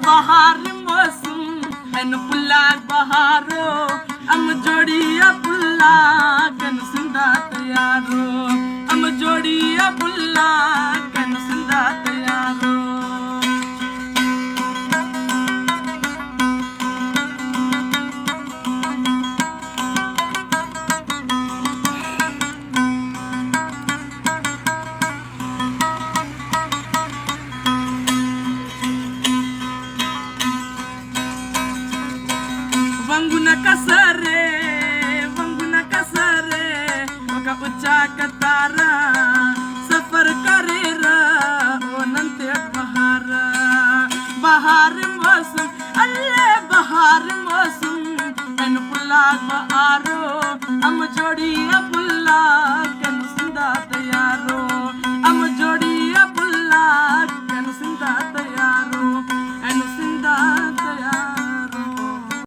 बहार मौसम एन पुल्ला बहारो हम जोड़िया पुल्ला कन सिंदा तैयारो हम जोड़िया पुल्ला कन सिंदा तैयारो वंगुना कसरे ओका उच्चा कतारा सफर करे रा ओ नंते बहारा बहार मौसम अल्ले बहार मौसम एन पुल्ला बहारो हम जोड़िया पुल्ला कन सिंदा तैयारो